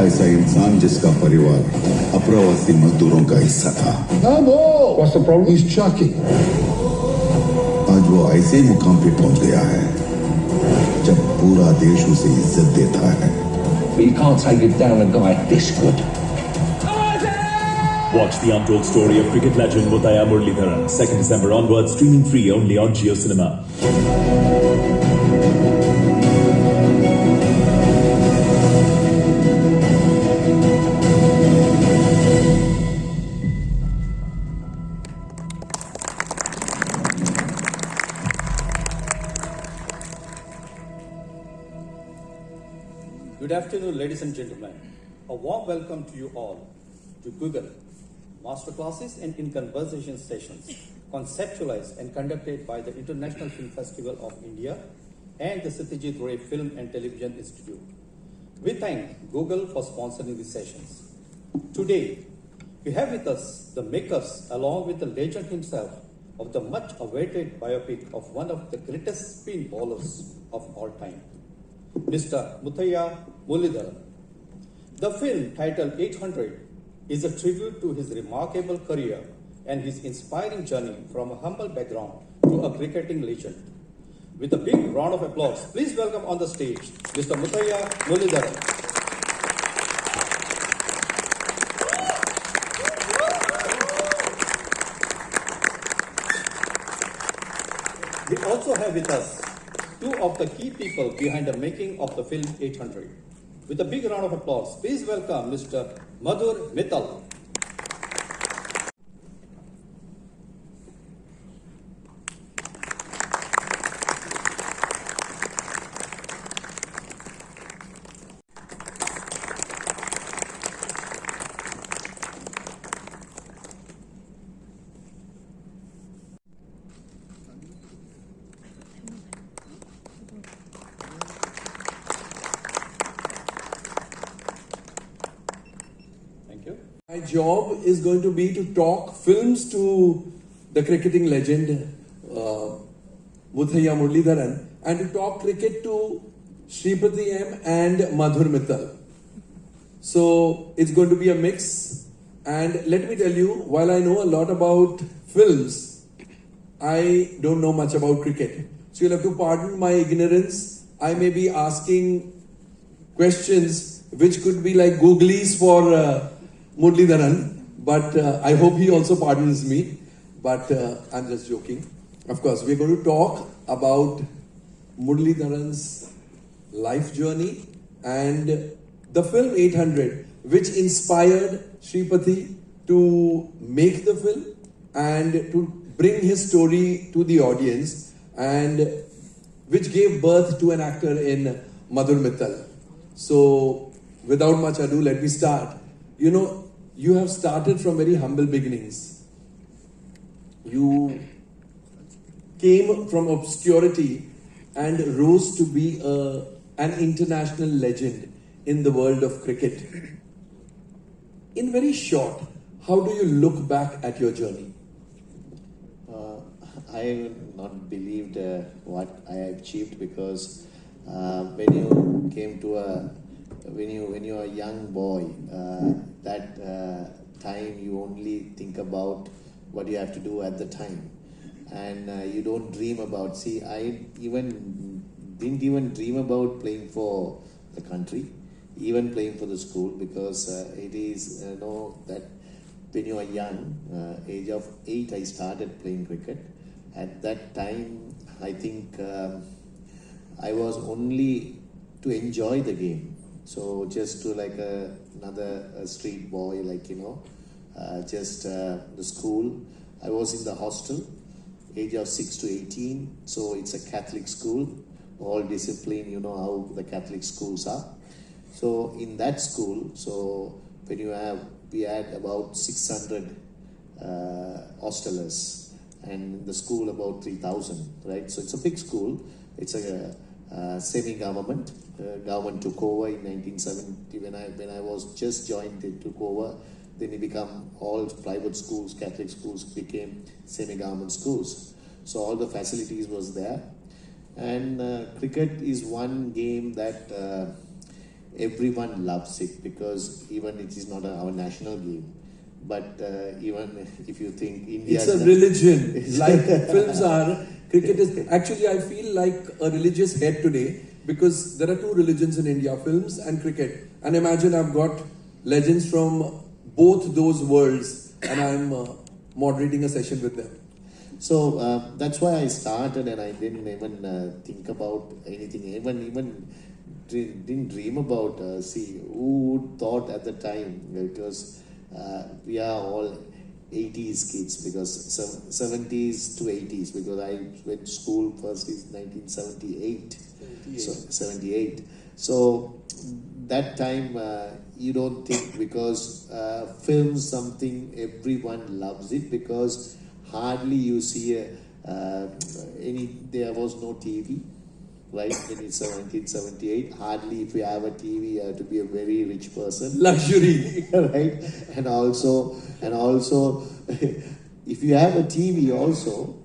ऐसा इंसान जिसका परिवार अप्रवासी मजदूरों का हिस्सा था। What's the problem? He's chucking. आज वो ऐसे मुकाम पे पहुंच गया है जब पूरा देश उसे इज्जत देता है। But you can't take it down a guy this good. Watch the untold story of cricket legend Muttiah Muralitharan, 2nd December onwards, streaming free only on Jio Cinema. Good afternoon, ladies and gentlemen. A warm welcome to you all to Google Masterclasses and in Conversation sessions conceptualized and conducted by the International Film Festival of India and the Satyajit Ray Film and Television Institute. We thank Google for sponsoring these sessions. Today, we have with us the makers along with the legend himself of the much awaited biopic of one of the greatest spin bowlers of all time, Mr. Muttiah Muralitharan. The film, titled 800, is a tribute to his remarkable career and his inspiring journey from a humble background to a cricketing legend. With a big round of applause, please welcome on the stage Mr. Muttiah Muralitharan. We also have with us two of the key people behind the making of the film 800. With a big round of applause, please welcome Mr. Madhurr Mittal. My job is going to be to talk films to the cricketing legend Muttiah Muralitharan and to talk cricket to Sripathy M and Madhurr Mittal. So it's going to be a mix, and let me tell you, while I know a lot about films, I don't know much about cricket. So you'll have to pardon my ignorance. I may be asking questions which could be like googlies for Muralitharan, but I hope he also pardons me. But I'm just joking. Of course, we're going to talk about Muralitharan's life journey and the film 800, which inspired Sripathy to make the film and to bring his story to the audience, and which gave birth to an actor in Madhurr Mittal. So, without much ado, let me start. You know, you have started from very humble beginnings. You came from obscurity and rose to be an international legend in the world of cricket. In very short, how do you look back at your journey? I not believed what I achieved, because when you came to when you are a young boy, that time you only think about what you have to do at the time, and you don't dream about. See, I didn't even dream about playing for the country, even playing for the school, because it is that when you are young, age of 8, I started playing cricket. At that time, I think I was only to enjoy the game. So just to like another street boy, like just the school. I was in the hostel, age of 6 to 18. So it's a Catholic school, all discipline. You know how the Catholic schools are. So in that school, so when we had about 600 hostelers, and in the school about 3,000, right? So it's a big school. It's a semi-government. Government took over in 1970 when I was just joined. It took over. Then it became all private schools, Catholic schools became semi-government schools. So all the facilities was there, and cricket is one game that everyone loves it because even it is not our national game. But even if you think India, it's a religion. Like films are, cricket is actually, I feel like a religious head today because there are two religions in India: films and cricket. And imagine I've got legends from both those worlds, and I'm moderating a session with them. So that's why I started, and I didn't even think about anything. Even didn't dream about. Who would thought at the time? Because we are all 80s kids, because 70s to 80s. Because I went to school first is 1978. 78. So that time you don't think, because films something everyone loves it, because hardly you see there was no TV, right? In 1978, hardly if you have a TV, you have to be a very rich person. Luxury. Right? And also, if you have a TV also,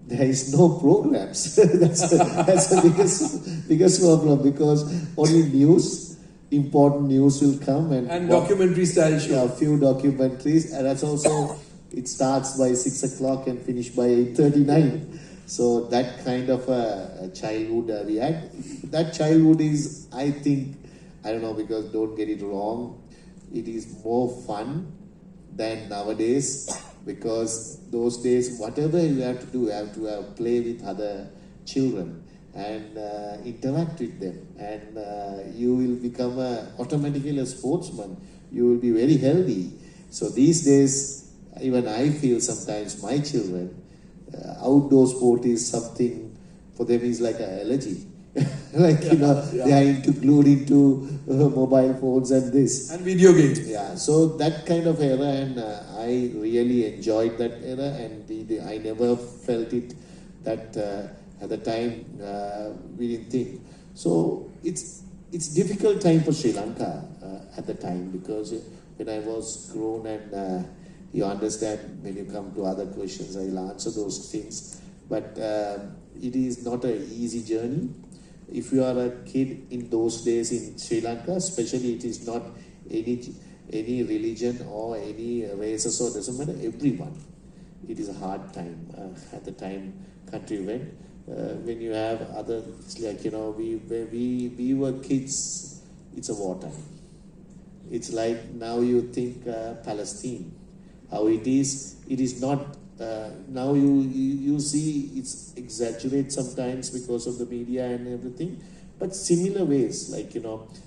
there is no programs. that's the biggest problem, because only news, important news will come and documentary style show. A few documentaries, and that's also, it starts by 6 o'clock and finish by 8:39. So that kind of a childhood we had. That childhood is, I think, I don't know, because don't get it wrong, it is more fun than nowadays, because those days, whatever you have to do, you have to play with other children and interact with them, and you will become automatically a sportsman. You will be very healthy. So these days, even I feel sometimes my children, outdoor sport is something for them is like an allergy. Like, they are glued into mobile phones and this. And video games. Yeah, so that kind of era, and I really enjoyed that era, and I never felt it that at the time we didn't think. So it's difficult time for Sri Lanka at the time, because when I was grown, and you understand when you come to other questions, I'll answer those things. But it is not an easy journey. If you are a kid in those days in Sri Lanka, especially, it is not any religion or any races, or doesn't matter, everyone. It is a hard time at the time country went. When you have other, it's like, we were kids, it's a wartime. It's like now you think Palestine, how it is not. Now you see it's exaggerate sometimes because of the media and everything, but similar ways, like,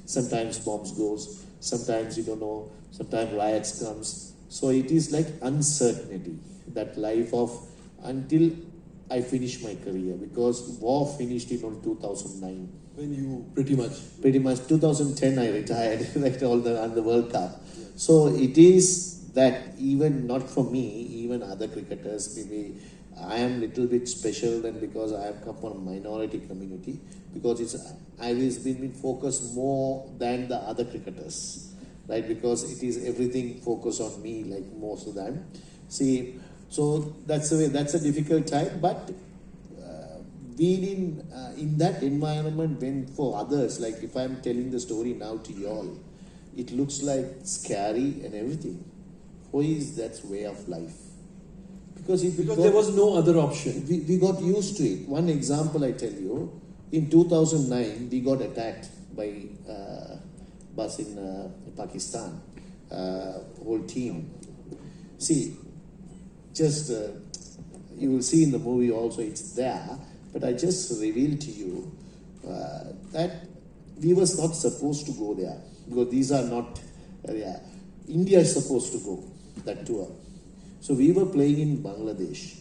sometimes bombs goes, sometimes you don't know, sometimes riots comes. So it is like uncertainty, that life of, until I finish my career, because war finished in 2009. When you pretty much 2010 I retired, like on the World Cup. So it is that, even not for me, even other cricketers, maybe I am little bit special than, because I have come from a minority community, because I was been focused more than the other cricketers, right? Because it is everything focused on me, like most of them. See, so that's the way. That's a difficult time, but being in that environment, when for others, like if I'm telling the story now to you all, it looks like scary and everything. For is that's way of life. Because there was no other option. We got used to it. One example I tell you, in 2009 we got attacked by bus in Pakistan, whole team. See, just you will see in the movie also, it's there, but I just revealed to you that we was not supposed to go there, because these are not India is supposed to go that tour. So we were playing in Bangladesh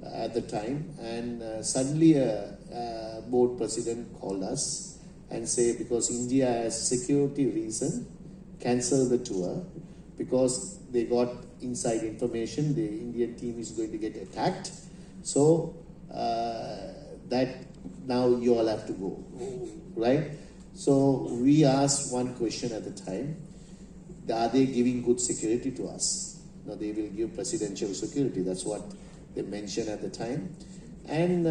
at the time, and suddenly a board president called us and say, because India has security reason, cancel the tour, because they got inside information the Indian team is going to get attacked. So that now you all have to go, right? So we asked one question at the time: are they giving good security to us? No, they will give presidential security. That's what they mentioned at the time. And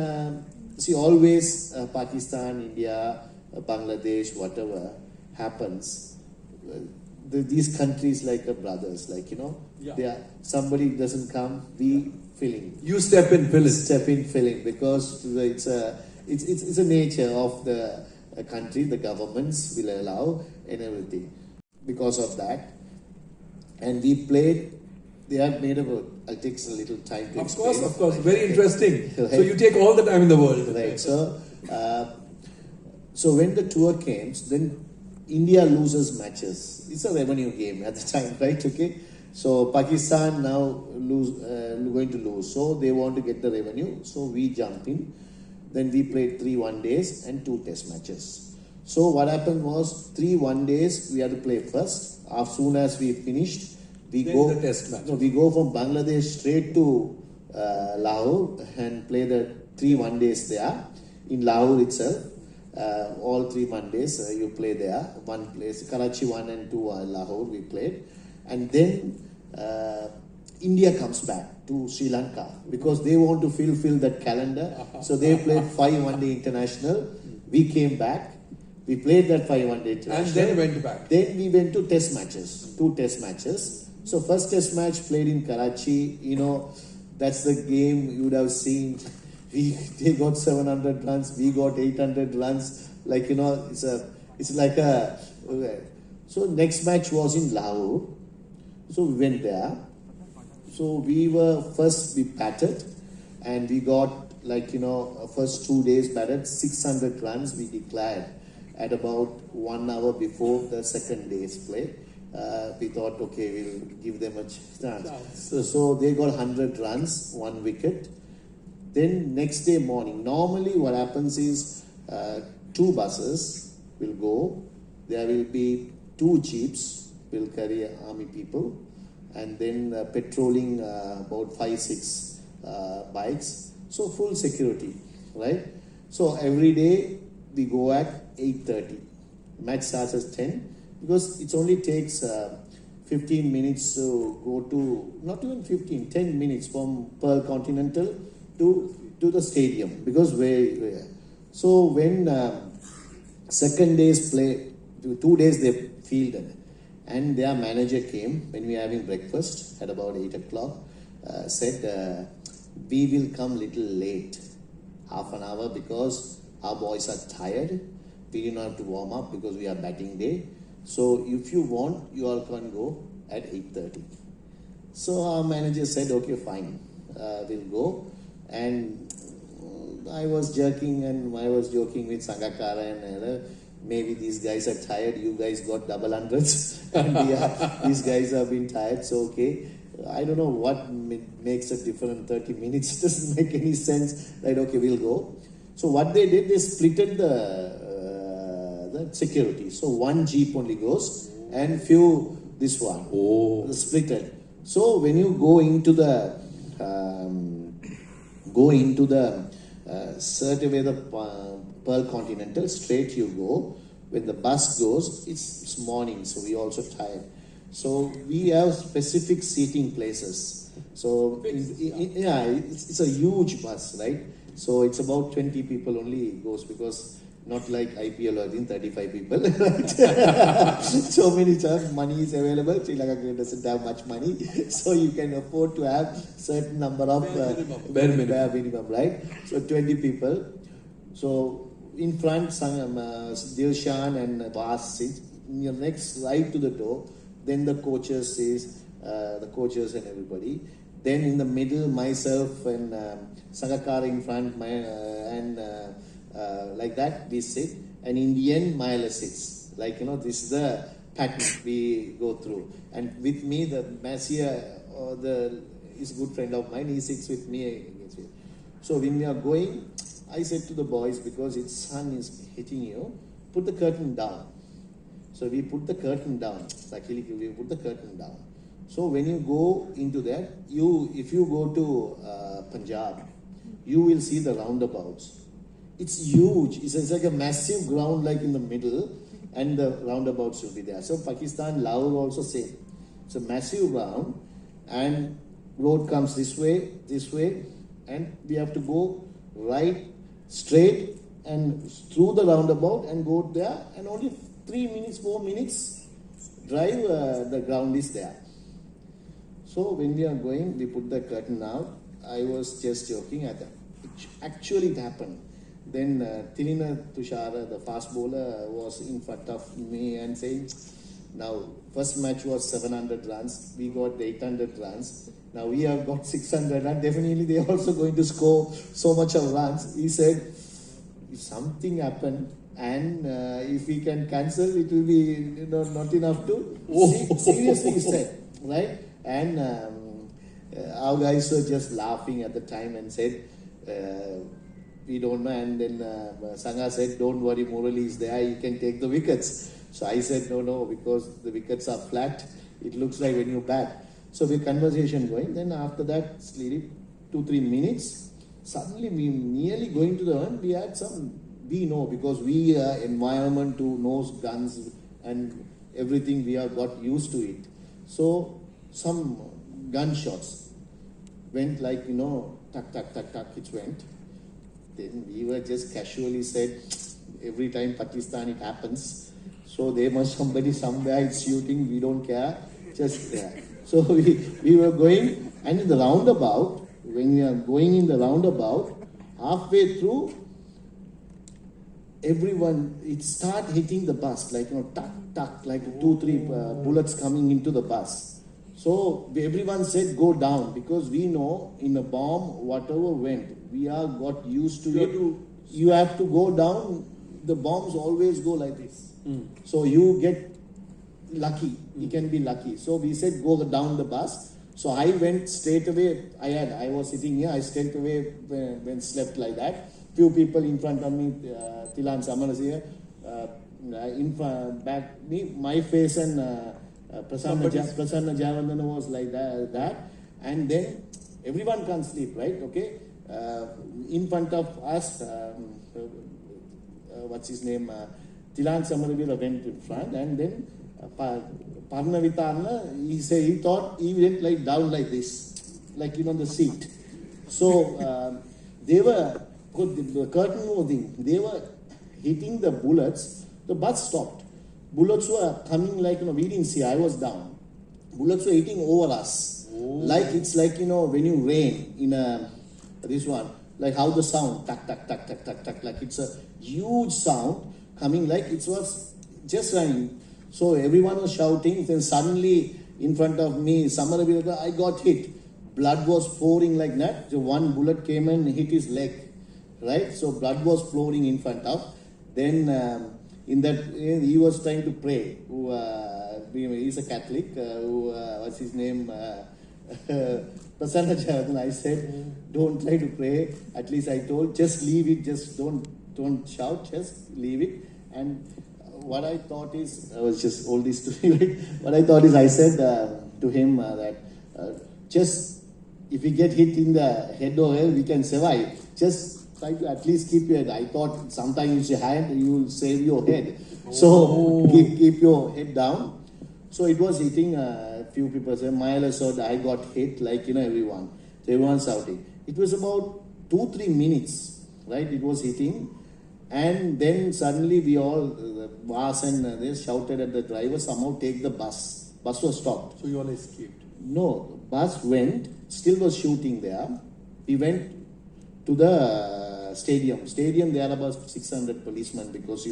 see, always Pakistan, India, Bangladesh, whatever, happens, these countries like a brothers, like, you know, they are, somebody doesn't come, we filling. You step in, fill it. Step in, filling, because it's a nature of the country, the governments will allow and everything. Because of that, and we played. They have made about. It takes a little time to explain. Of course, very interesting. Right. So you take all the time in the world. Right. So when the tour came, then India loses matches. It's a revenue game at the time, right? Okay. So Pakistan now going to lose. So they want to get the revenue. So we jump in. Then we played 3 one-days and 2 test matches. So what happened was 3 one-days we had to play first. As soon as we finished, we Then go the test match. No, we go from Bangladesh straight to Lahore and play the 3 one-days there in Lahore itself. All 3 Mondays you play there. One place, Karachi 1 and 2 Lahore we played, and then India comes back to Sri Lanka because they want to fulfill that calendar. So they played 5 one-day international. We came back. We played that 5 one-day international. And then went back. Then we went to test matches, 2 test matches. So first test match played in Karachi. You know, that's the game you would have seen. They got 700 runs. We got 800 runs. Like, you know, it's like a. So next match was in Lahore. So we went there. So we batted, and we got, like, you know, first 2 days batted 600 runs. We declared at about 1 hour before the second day's play. We thought, okay, we'll give them a chance. So they got 100 runs, 1 wicket. Then next day morning, normally what happens is 2 buses will go. There will be 2 jeeps will carry army people, and then patrolling about 5-6 bikes. So full security, right? So every day we go at 8:30. Match starts at 10 because it only takes 15 minutes to go to, not even 15, 10 minutes from Pearl Continental to the stadium, because so when second day's play, 2 days they fielded, and their manager came when we were having breakfast at about 8 o'clock, said we will come little late, half an hour, because our boys are tired. We did not have to warm up because we are batting day. So if you want, you all can go at 8:30. So our manager said, okay, fine, we'll go. And I was joking with Sangakkara and maybe these guys are tired. You guys got double hundreds, and these guys have been tired. So okay, I don't know what makes a difference. 30 minutes it doesn't make any sense. Right? Okay, we'll go. So what they did, they splitted the security. So 1 jeep only goes, and few this one. Splitted. So when you go into the certain way, the Pearl Continental, straight you go. When the bus goes, it's morning, so we also tired. So we have specific seating places. So it's a huge bus, right? So it's about 20 people only goes, because not like IPL, I think 35 people. Right? So many times money is available. Sri Lanka doesn't have much money, so you can afford to have certain number of bare minimum, right? So 20 people. So in front, Dilshan and Bas sits. Next, right to the door. Then the coaches and everybody. Then in the middle, myself and Sangakkara in front, like that we sit, and in the end Myla sits. Like, you know, this is the pattern we go through. And with me, the Masia, is a good friend of mine. He sits with me. So when we are going, I said to the boys, because its sun is hitting you, put the curtain down. So we put the curtain down. Luckily, we put the curtain down. So when you go into that, if you go to Punjab, you will see the roundabouts. It's huge. It's like a massive ground, like in the middle, and the roundabouts will be there. So Pakistan, Lahore also same. It's a massive ground, and road comes this way, and we have to go right, straight, and through the roundabout and go there, and only 3 minutes, 4 minutes drive, the ground is there. So when we are going, we put the curtain out. I was just joking at that. Actually, it happened. Then Tirina Tushara, the fast bowler, was in front of me and saying, now, first match was 700 runs. We got 800 runs. Now we have got 600 runs. Definitely they are also going to score so much of runs. He said, if something happened and if we can cancel, it will be not enough to. Seriously, he said, right? And our guys were just laughing at the time and said, we don't know. And then Sangha said, don't worry, Murali is there. He can take the wickets. So I said, no, because the wickets are flat. It looks like when you bat. So the conversation going. Then after that, 2-3 minutes, suddenly we nearly going to the urn. We had we know because we are environment to knows guns and everything. We have got used to it. So some gunshots went like, tuck, tuck, tuck, tuck, it went. Then we were just casually said, every time Pakistan it happens. So there must somebody somewhere is shooting, we don't care, just there. So we were going, and in the roundabout, when we are going in the roundabout, halfway through, everyone, it start hitting the bus, like, tuck, tuck, like 2-3 bullets coming into the bus. So everyone said, go down, because we know in a bomb, whatever went, we are got used to it. You have to go down, the bombs always go like this. So you get lucky, you can be lucky. So we said go down the bus. So I went straight away, I was sitting here, I straight away went slept like that. Few people in front of me, Tilan Samaras here, in front, back me, my face and Prasanna Javandana was like that. And then everyone can sleep, right? Okay. In front of us, what's his name? Tilan Samarabira went in front, and then Parnavitana, he thought he went like down like this, like the seat. So they were, the curtain moving, they were hitting the bullets, the bus stopped. Bullets were coming like, we didn't see, I was down. Bullets were hitting over us. Like, it's like, when you rain in this one, like how the sound, tuck, tuck, tuck, tuck, tuck, tuck, like it's a huge sound coming like it was just running. So everyone was shouting. Then suddenly in front of me, Samarabira, I got hit. Blood was pouring like that. So one bullet came and hit his leg, right? So blood was flowing in front of. Then in that he was trying to pray. He's a Catholic. What's his name? Prasanna Jayavardhan. I said, don't try to pray. At least I told, just leave it. Just don't shout. Just leave it. And what I thought is, I was just all this to you. What I thought is, I said to him that just if we get hit in the head or head, we can survive. Just try to at least keep your head. I thought sometimes your hand, you will save your head. So keep your head down. So it was hitting a few people. Say, Mayala said I got hit like everyone. So everyone's shouting. It was about 2-3 minutes, right? It was hitting. And then suddenly we all, Vas and they shouted at the driver, somehow take the bus. Bus was stopped. So you all escaped? No, bus went, still was shooting there. We went to the stadium. Stadium, there are about 600 policemen because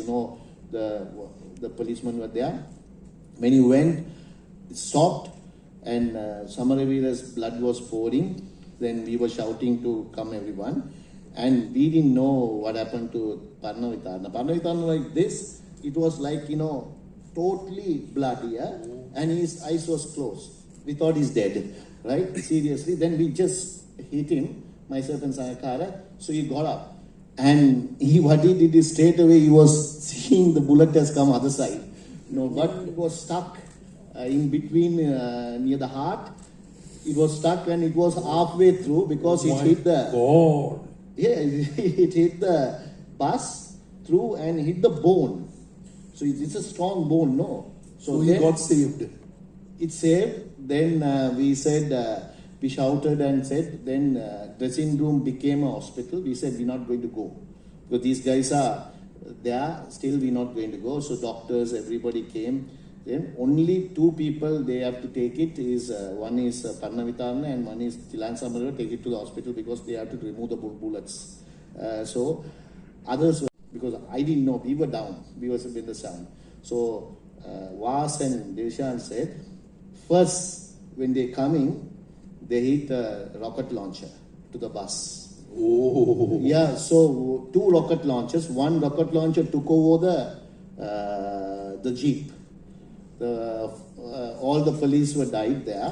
the policemen were there. When he went, it stopped and Samaravira's blood was pouring. Then we were shouting to come everyone. And we didn't know what happened to Parnavitana. Parnavitana like this, it was like, totally bloody, and his eyes was closed. We thought he's dead, right? Seriously. Then we just hit him, myself and Sayakara, so he got up. And what he did is straight away, he was seeing the bullet has come other side. But it was stuck in between near the heart. It was stuck and it was halfway through because it hit the... God. Yeah, it hit the bus through and hit the bone. So it's a strong bone, no? So he got saved. It saved. Then we said, we shouted and said, then dressing room became a hospital. We said, we're not going to go. Because these guys are there, still we're not going to go. So doctors, everybody came. Then only 2 people they have to take it is one is Muralitharan and one is Tilan Samara, take it to the hospital because they have to remove the bullets. So others were, because I didn't know, we were down, we were in the sound. So Vas and Deshan said, first when they're coming, they hit a rocket launcher to the bus. Oh. Yeah, so 2 rocket launchers. One rocket launcher took over the jeep. All the police were died there.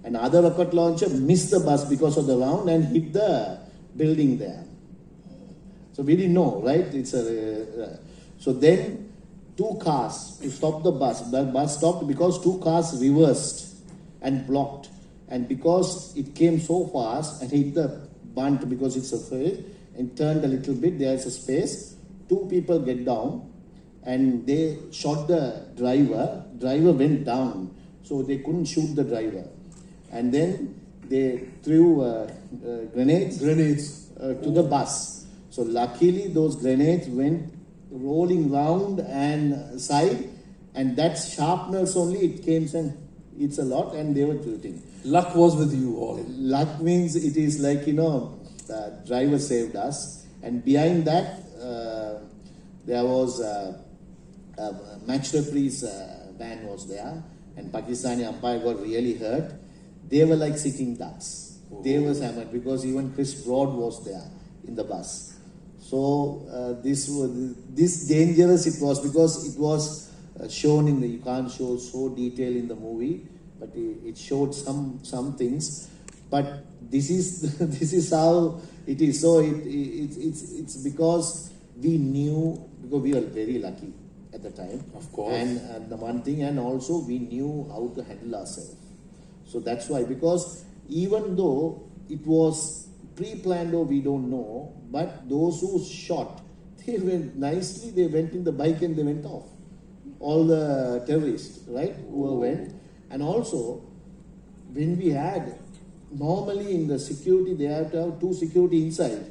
And other rocket launcher missed the bus because of the round and hit the building there. So we didn't know, right? So then 2 cars to stop the bus. The bus stopped because 2 cars reversed and blocked. And because it came so fast and hit the bunt because it's a field and turned a little bit, there's a space. 2 people get down and they shot the driver. Driver went down, so they couldn't shoot the driver. And then they threw grenades to the bus. So luckily those grenades went rolling round and side, and that sharpness only it came and it's a lot, and they were shooting. Luck was with you all. Luck means it is like, the driver saved us. And behind that, there was a match referee's van was there, and Pakistani umpire got really hurt. They were like sitting ducks. Oh. They were hammered because even Chris Broad was there in the bus. So this dangerous it was because it was shown in the, you can't show so detail in the movie, but it showed some things. But this is how it is. So it's because we knew, because we were very lucky at the time. Of course. And the one thing, and also we knew how to handle ourselves. So that's why, because even though it was pre-planned or we don't know, but those who shot, they went nicely, they went in the bike and they went off. All the terrorists, right, who went. And also, when we had, normally in the security, they have to have 2 security inside.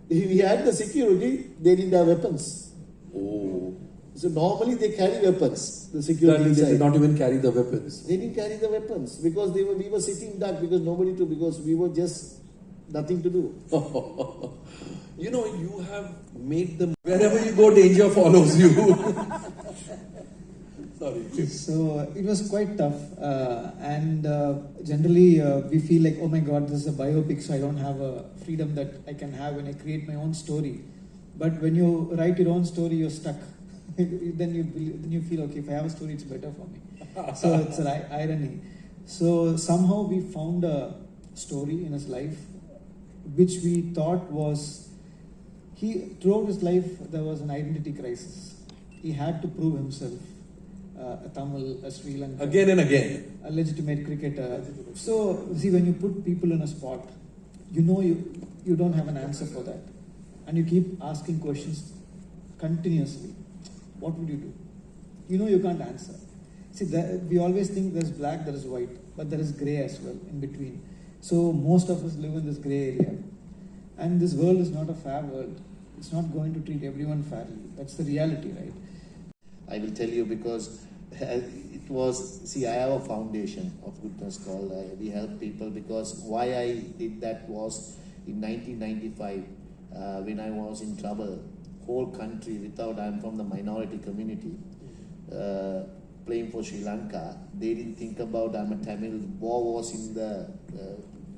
If we had the security, they didn't have weapons. Oh. So normally they carry weapons, the security That means they inside. did not even carry the weapons. They didn't carry the weapons because we were sitting duck because nobody to, because we were just nothing to do. You have made them, wherever you go, danger follows you. Sorry. So it was quite tough, and generally we feel like, oh my God, this is a biopic, so I don't have a freedom that I can have when I create my own story. But when you write your own story, you're stuck. then you feel, okay, if I have a story, it's better for me. So it's an irony. So somehow we found a story in his life, which we thought was, throughout his life, there was an identity crisis. He had to prove himself. A Tamil, a Sri Lankan. Again and again. A legitimate cricketer. So, see, when you put people in a spot, you don't have an answer for that. And you keep asking questions continuously. What would you do? You can't answer. See, we always think there's black, there is white, but there is grey as well in between. So, most of us live in this grey area. And this world is not a fair world. It's not going to treat everyone fairly. That's the reality, right? I will tell you because it was, see, I have a foundation of goodness called we help people, because why I did that was in 1995 when I was in trouble, whole country I'm from the minority community, playing for Sri Lanka, they didn't think about I'm a Tamil. War was in the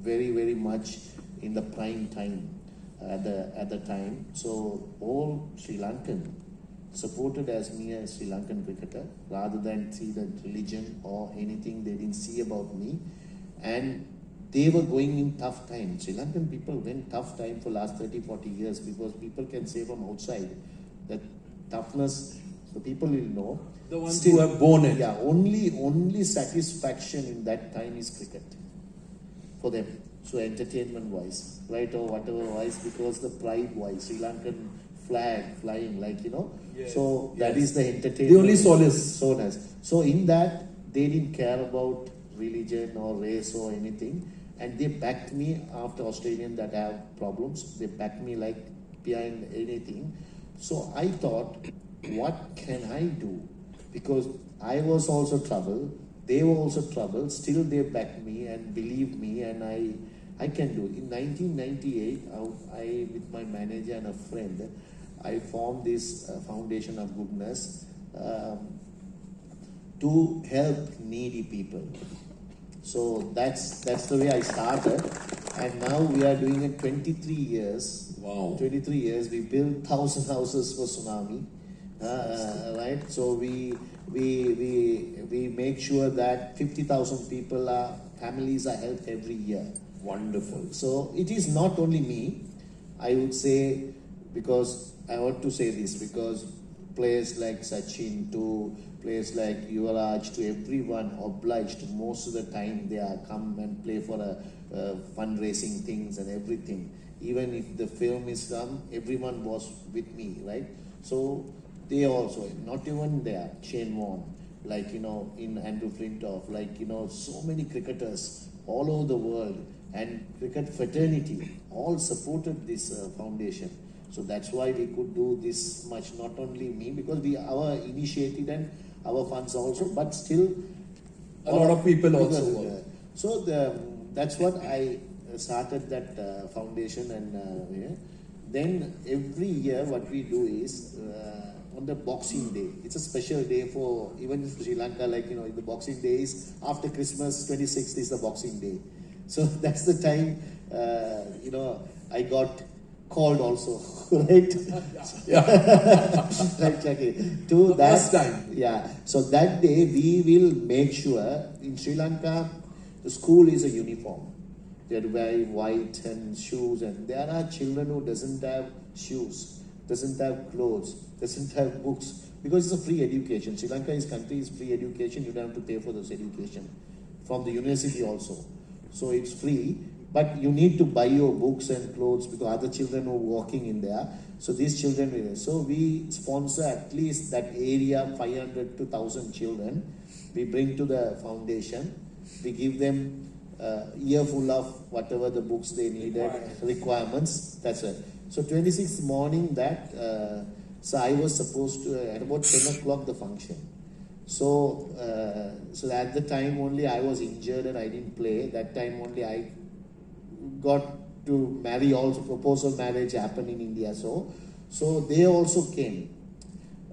very, very much in the prime time at the time. So all Sri Lankan supported as me as Sri Lankan cricketer, rather than see the religion or anything they didn't see about me. And they were going in tough times. Sri Lankan people went tough time for last 30-40 years, because people can say from outside that toughness, the people will know. The ones who have borne it. Yeah, only satisfaction in that time is cricket for them. So entertainment wise, right, or whatever wise, because the pride wise, Sri Lankan flag flying, Yes, so that yes. is the entertainment. The only solace. So in that, they didn't care about religion or race or anything, and they backed me after Australian that have problems. They backed me like behind anything. So I thought, what can I do? Because I was also troubled, they were also troubled, still they backed me and believed me, and I can do it. In 1998, I with my manager and a friend, I formed this foundation of goodness to help needy people. So that's the way I started, and now we are doing it 23 years. Wow. 23 years. We built 1,000 houses for tsunami, right? So we make sure that 50,000 people families are helped every year. Wonderful. So it is not only me, I would say, because I want to say this, because players like Sachin to players like Yuvraj to everyone obliged, most of the time they are come and play for fundraising things and everything. Even if the film is done, everyone was with me, right? So they also, not even there, Shane Warne, like, in Andrew Flintoff, like, so many cricketers all over the world, and cricket fraternity all supported this foundation. So that's why we could do this much, not only me, because our initiated and our funds also, but still a lot of people also. So that's what I started that foundation, and then every year what we do is on the Boxing Day. It's a special day for even Sri Lanka, like the Boxing Day is after Christmas. 26th is the Boxing Day, so that's the time I got called also, right? Yeah. Right, Chucky. To that First time. Yeah. So that day we will make sure in Sri Lanka the school is a uniform. They wear white and shoes, and there are children who doesn't have shoes, doesn't have clothes, doesn't have books, because it's a free education. Sri Lanka country is free education. You don't have to pay for this education from the university also. So it's free. But you need to buy your books and clothes because other children are walking in there. So these children, so we sponsor at least that area, 500 to 1,000 children. We bring to the foundation. We give them a year full of whatever the books they needed, requirements. That's it. So 26th morning so I was supposed to, at about 10 o'clock the function. So at the time only I was injured and I didn't play. That time only I got to marry, also proposal marriage happened in India, so they also came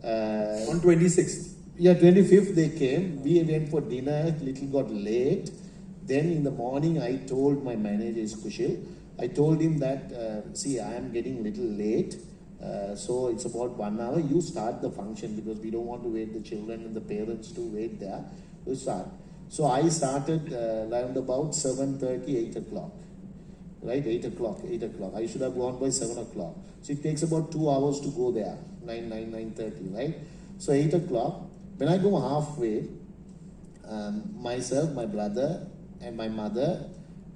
On 26th. Yeah, 25th they came. We went for dinner, little got late. Then in the morning I told my manager, Kushil, I told him that see, I am getting little late, so it's about 1 hour, you start the function because we don't want to wait the children and the parents to wait there. You start. So I started around about 7:30, 8 o'clock. Right, 8 o'clock. I should have gone by 7 o'clock. So it takes about 2 hours to go there, 9:30, right? So 8 o'clock, when I go halfway, myself, my brother, and my mother,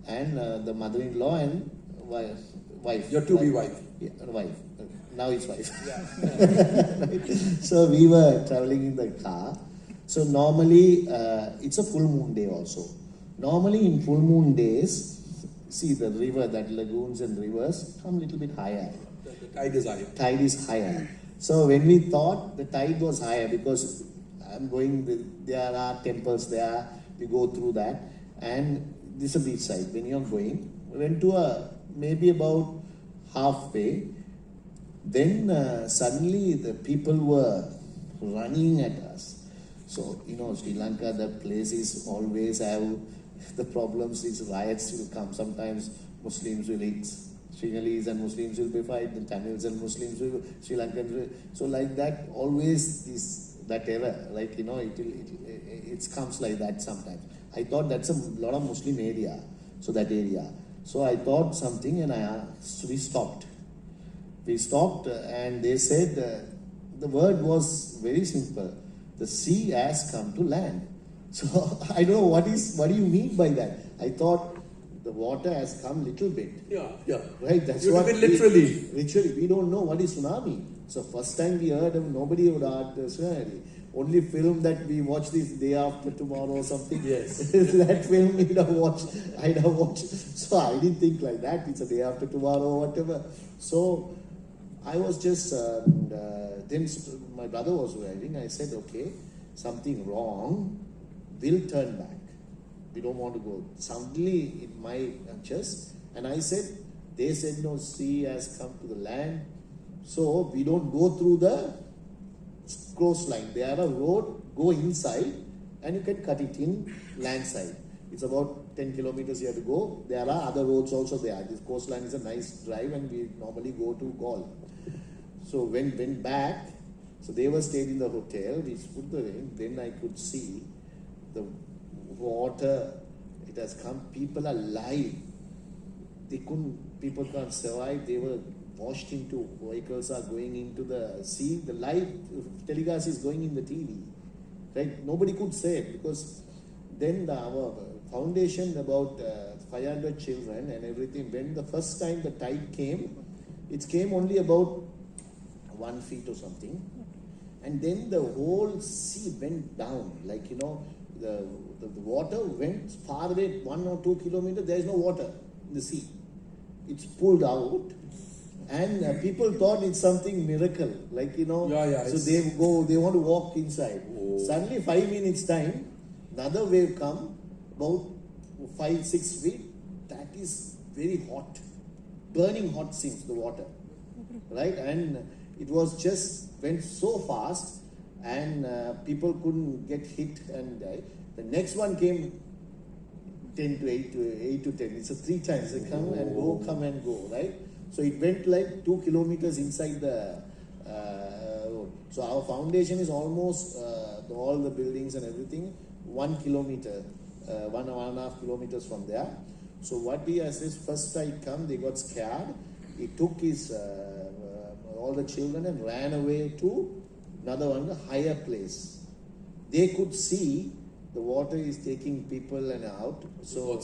and the mother-in-law and wife. Your to-be wife. Yeah, wife. Now it's wife. Yeah. So we were traveling in the car. So normally, it's a full moon day also. Normally in full moon days, see the river, that lagoons and rivers come a little bit higher. The tide is higher. Tide is higher. So when we thought the tide was higher, because I'm going, there are temples there, we go through that, and this is a beach side. When you're going, we went to maybe about halfway, then suddenly the people were running at us. So, Sri Lanka, the place is always have the problems, these riots will come. Sometimes Muslims will eat Sringalis and Muslims will be fight, the Tamils and Muslims will, Sri Lankans will. So like that, always that error, like, it comes like that sometimes. I thought that's a lot of Muslim area, so that area. So I thought something and we stopped. We stopped and they said, the word was very simple. The sea has come to land. So I don't know what do you mean by that? I thought the water has come little bit. Yeah. Right, that's You what took it literally. Literally, we don't know what is tsunami. So first time we heard of, nobody would ask the tsunami. Only film that we watched this Day After Tomorrow or something. Yes. That film I'd have watched. So I didn't think like that. It's a day after tomorrow or whatever. So I was just, then my brother was riding. I said, okay, something wrong, we'll turn back. We don't want to go. Suddenly in my chest, and I said, they said no, sea has come to the land, so we don't go through the coastline. They are a road, go inside, and you can cut it in land side. It's about 10 kilometers you have to go. There are other roads also there. This coastline is a nice drive, and we normally go to Gaul. So when went back, so they were stayed in the hotel. We put the rain. Then I could see the water. It has come. People are alive. They couldn't. People can't survive. They were washed into. Vehicles are going into the sea. The live telecast is going in the TV. Right? Nobody could say it because then our foundation about 500 children and everything. When the first time the tide came, it came only about 1 feet or something, and then the whole sea went down. Like the water went far away, 1 or 2 kilometers. There is no water in the sea. It's pulled out, and people thought it's something miracle. Like so they want to walk inside. Oh. Suddenly 5 minutes time, another wave come about 5-6 feet. That is very hot, burning hot seems the water, right? And it was just went so fast, and people couldn't get hit and die. The next one came 10 to 8 to 10. It's a 3 times. They come and go, come and go, right? So it went like 2 kilometers inside the road. So our foundation is almost all the buildings and everything 1 kilometer, 1.5 kilometers from there. So what he has is first I come, they got scared. He took his all the children and ran away to another one, a higher place. They could see the water is taking people and out. So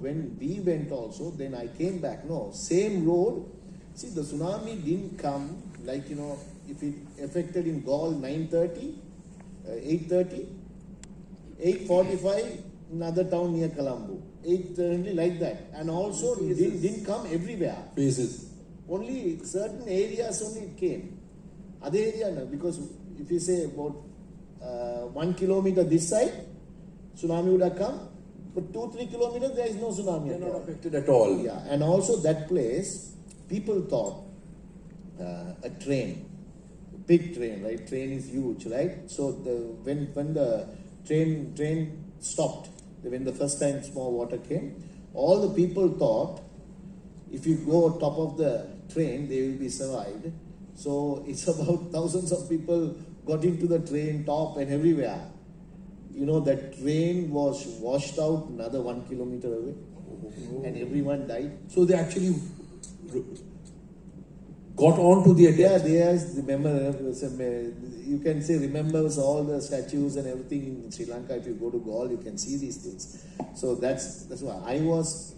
when we went also, then I came back. No, same road. See, the tsunami didn't come like, if it affected in Gaul 9:30, 8:30, 8:45, another town near Colombo. 8:30 like that. And also it didn't come everywhere. Phases. Only certain areas only it came. Other area no, because if you say about 1 kilometer this side, tsunami would have come. But 2-3 kilometers there is no tsunami. They're not affected at all. Yeah, and also that place, people thought a train, big train, right? Train is huge, right? So when the train stopped, when the first time small water came, all the people thought if you go top of the train, they will be survived. So it's about thousands of people got into the train top and everywhere. That train was washed out another 1 kilometer away, and everyone died. So they actually got on to their death. Yeah, you can say remembers all the statues and everything in Sri Lanka. If you go to Gaul, you can see these things. So that's why I was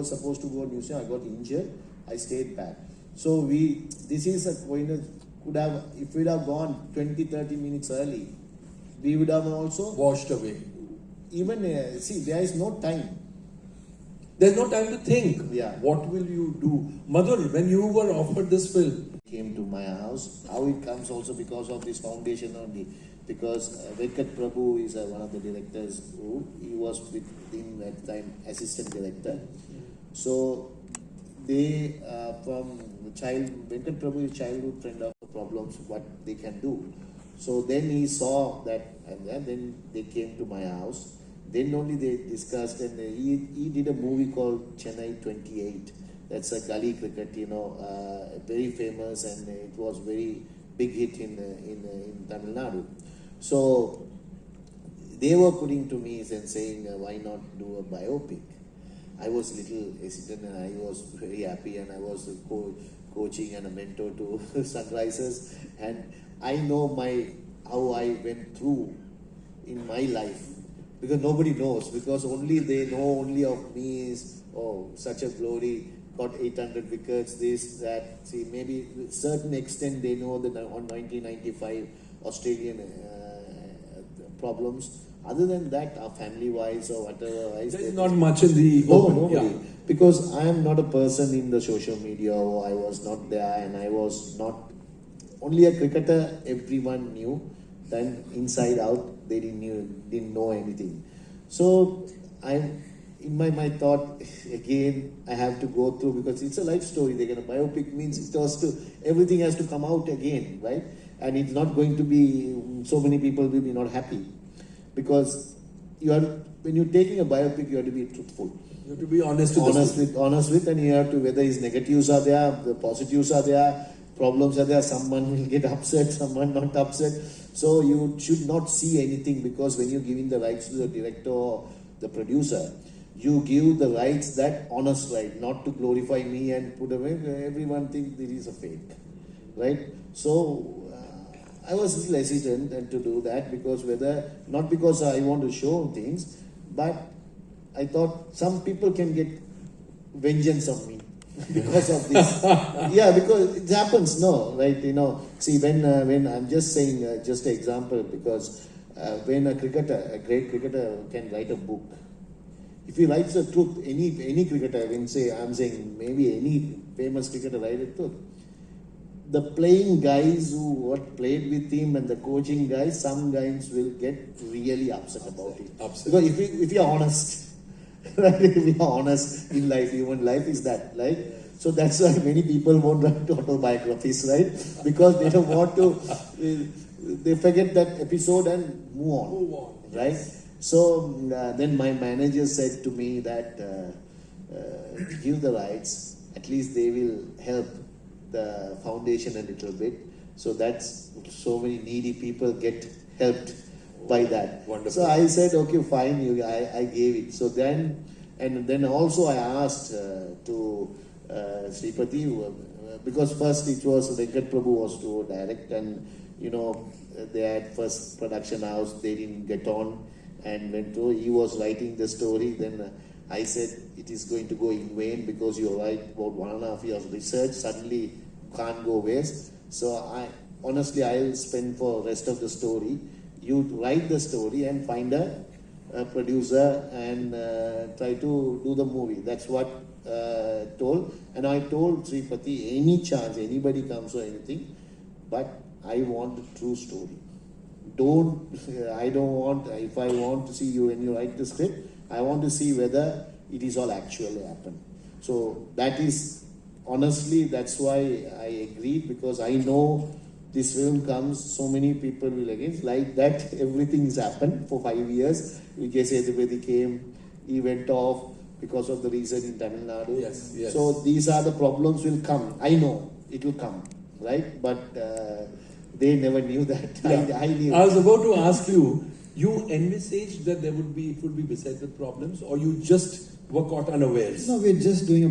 supposed to go to New Zealand. I got injured. I stayed back. So this is a could have, if we'd have gone 20-30 minutes early, we would have also washed away. Even there is no time. There's no time to think. Yeah. What will you do? Madhurr, when you were offered this film, came to my house. How it comes also because of this foundation only. Because Venkat Prabhu is one of the directors he was with him at the time, assistant director. So they from the Venkat Prabhu is childhood friend of the problems, what they can do. So then he saw that, and then they came to my house. Then only they discussed, and he did a movie called Chennai 28. That's a gully cricket, very famous, and it was very big hit in Tamil Nadu. So they were putting to me and saying, why not do a biopic? I was a little hesitant, and I was very happy, and I was coaching and a mentor to Sunrisers, and I know how I went through in my life, because nobody knows, because only they know only of me is, such a glory, got 800 wickets, this, that. See, maybe to a certain extent they know that on 1995 Australian problems, Other than that, family-wise or whatever-wise, There is not much in the open. nobody. Because I am not a person in the social media, or I was not there, and I was not only a cricketer. Everyone knew. Then inside out, they didn't know anything. So in my thought again, I have to go through, because it's a life story. They're gonna biopic means everything has to come out again, right? And it's not going to be, so many people will be not happy, because when you're taking a biopic, you have to be truthful. You have to be honest with, and you have to, whether his negatives are there, the positives are there, problems are there, someone will get upset, someone not upset. So you should not see anything, because when you're giving the rights to the director or the producer, you give the rights, that honest right, not to glorify me and put away. Everyone thinks it is a fake, right? So I was a little hesitant to do that, because not because I want to show things, but I thought some people can get vengeance on me because of this. Yeah, because it happens, no, right? See, when I'm just saying, just an example, because when a great cricketer can write a book, if he writes the truth, any cricketer, I'm saying maybe any famous cricketer write the truth, the playing guys who played with him and the coaching guys, some guys will get really upset about it. Because if you're honest, right? If you're honest in life, human life is that, right? So that's why many people won't write autobiographies, right? Because they don't want to, they forget that episode and move on. Right? So then my manager said to me that give the rights, at least they will help the foundation a little bit, so that's so many needy people get helped by that. Wonderful. So I said, okay, fine, I gave it. So then also I asked to Sripathy, because first it was Venkat Prabhu was to direct, and they had first production house, they didn't get on, and he was writing the story. Then I said, it is going to go in vain, because you write about 1.5 years research, suddenly can't go waste. So I'll spend for rest of the story. You write the story and find a producer and try to do the movie. That's what told. And I told Sripathy, any chance, anybody comes or anything, but I want a true story. I don't want, if I want to see you when you write the script, I want to see whether it is all actually happened. So that is, honestly, that's why I agreed, because I know this film comes, so many people will against, like that, everything's happened for 5 years. Vijay Sethupathi came, he went off because of the reason in Tamil Nadu. Yes. So these are the problems will come. I know it will come, right? But they never knew that. Yeah. I knew. I was about to ask you, you envisaged that it would be beset with problems, or you just were caught unawares? No, we're just doing a